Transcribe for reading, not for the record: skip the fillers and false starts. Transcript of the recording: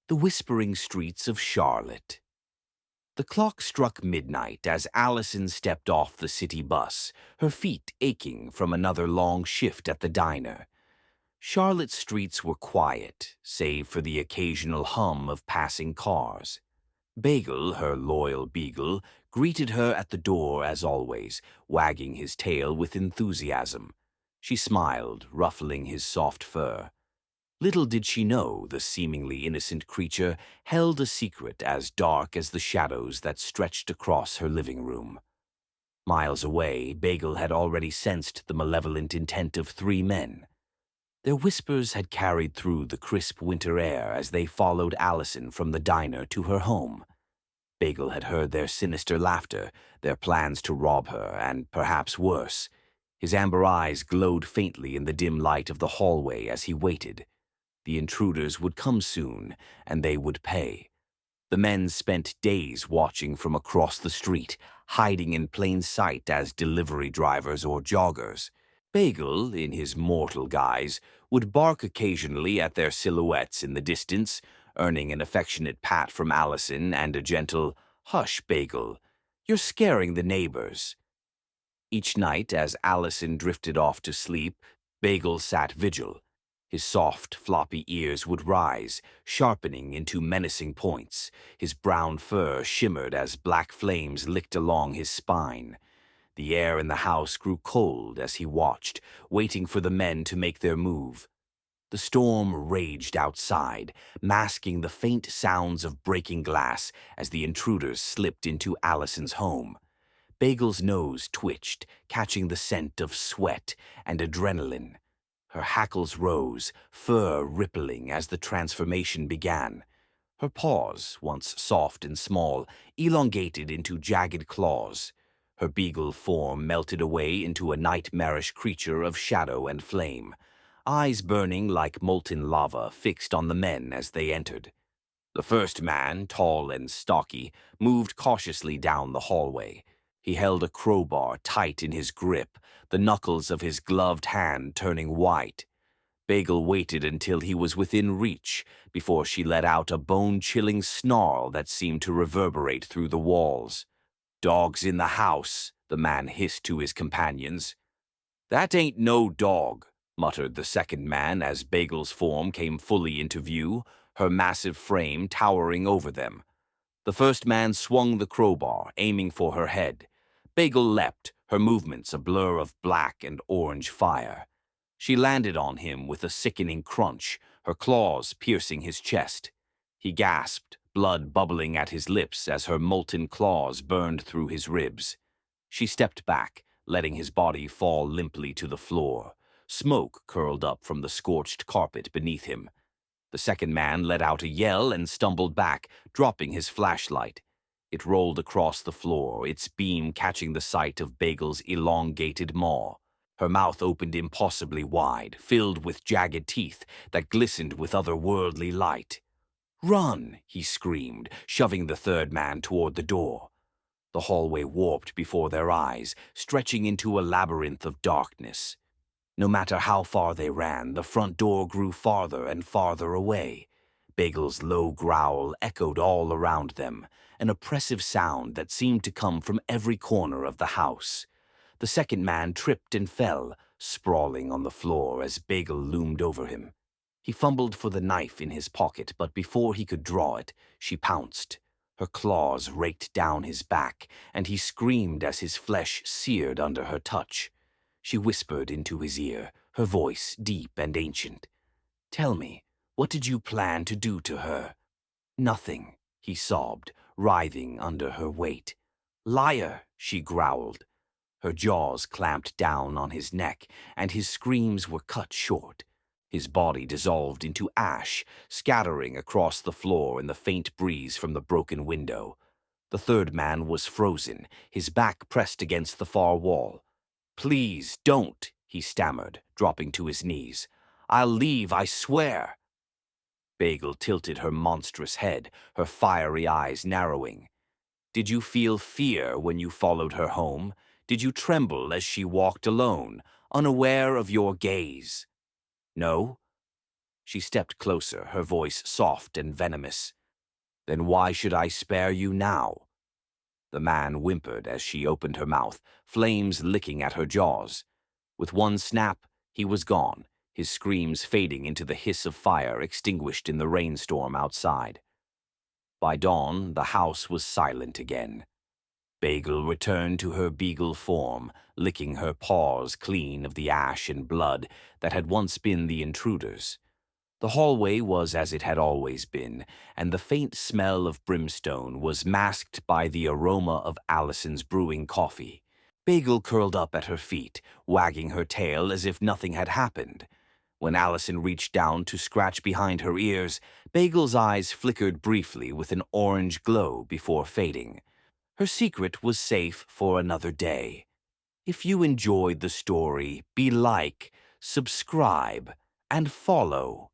The whispering streets of Charlotte. The clock struck midnight as Allison stepped off the city bus, her feet aching from another long shift at the diner. Charlotte's streets were quiet, save for the occasional hum of passing cars. Bagel, her loyal beagle, greeted her at the door as always, wagging his tail with enthusiasm. She smiled, ruffling his soft fur. Little did she know the seemingly innocent creature held a secret as dark as the shadows that stretched across her living room. Miles away, Bagel had already sensed the malevolent intent of three men. Their whispers had carried through the crisp winter air as they followed Allison from the diner to her home. Bagel had heard their sinister laughter, their plans to rob her, and perhaps worse. His amber eyes glowed faintly in the dim light of the hallway as he waited. The intruders would come soon, and they would pay. The men spent days watching from across the street, hiding in plain sight as delivery drivers or joggers. Bagel, in his mortal guise, would bark occasionally at their silhouettes in the distance, earning an affectionate pat from Allison and a gentle, "Hush, Bagel, you're scaring the neighbors." Each night, as Allison drifted off to sleep, Bagel sat vigil. His soft, floppy ears would rise, sharpening into menacing points. His brown fur shimmered as black flames licked along his spine. The air in the house grew cold as he watched, waiting for the men to make their move. The storm raged outside, masking the faint sounds of breaking glass as the intruders slipped into Allison's home. Bagel's nose twitched, catching the scent of sweat and adrenaline. Her hackles rose, fur rippling as the transformation began. Her paws, once soft and small, elongated into jagged claws. Her beagle form melted away into a nightmarish creature of shadow and flame, eyes burning like molten lava fixed on the men as they entered. The first man, tall and stocky, moved cautiously down the hallway. He held a crowbar tight in his grip, the knuckles of his gloved hand turning white. Bagel waited until he was within reach before she let out a bone-chilling snarl that seemed to reverberate through the walls. "Dog's in the house," the man hissed to his companions. "That ain't no dog," muttered the second man as Bagel's form came fully into view, her massive frame towering over them. The first man swung the crowbar, aiming for her head. Bagel leapt, her movements a blur of black and orange fire. She landed on him with a sickening crunch, her claws piercing his chest. He gasped, blood bubbling at his lips as her molten claws burned through his ribs. She stepped back, letting his body fall limply to the floor. Smoke curled up from the scorched carpet beneath him. The second man let out a yell and stumbled back, dropping his flashlight. It rolled across the floor, its beam catching the sight of Bagel's elongated maw. Her mouth opened impossibly wide, filled with jagged teeth that glistened with otherworldly light. "Run!" he screamed, shoving the third man toward the door. The hallway warped before their eyes, stretching into a labyrinth of darkness. No matter how far they ran, the front door grew farther and farther away. Bagel's low growl echoed all around them, an oppressive sound that seemed to come from every corner of the house. The second man tripped and fell, sprawling on the floor as Bagel loomed over him. He fumbled for the knife in his pocket, but before he could draw it, she pounced. Her claws raked down his back, and he screamed as his flesh seared under her touch. She whispered into his ear, her voice deep and ancient. "Tell me, what did you plan to do to her?" "Nothing," he sobbed, writhing under her weight. "Liar," she growled. Her jaws clamped down on his neck, and his screams were cut short. His body dissolved into ash, scattering across the floor in the faint breeze from the broken window. The third man was frozen, his back pressed against the far wall. "Please, don't," he stammered, dropping to his knees. "I'll leave, I swear." Bagel tilted her monstrous head, her fiery eyes narrowing. "Did you feel fear when you followed her home? Did you tremble as she walked alone, unaware of your gaze?" "No?" She stepped closer, her voice soft and venomous. "Then why should I spare you now?" The man whimpered as she opened her mouth, flames licking at her jaws. With one snap, he was gone, his screams fading into the hiss of fire extinguished in the rainstorm outside. By dawn, the house was silent again. Bagel returned to her beagle form, licking her paws clean of the ash and blood that had once been the intruder's. The hallway was as it had always been, and the faint smell of brimstone was masked by the aroma of Allison's brewing coffee. Bagel curled up at her feet, wagging her tail as if nothing had happened. When Allison reached down to scratch behind her ears, Bagel's eyes flickered briefly with an orange glow before fading. Her secret was safe for another day. If you enjoyed the story, be like, subscribe, and follow.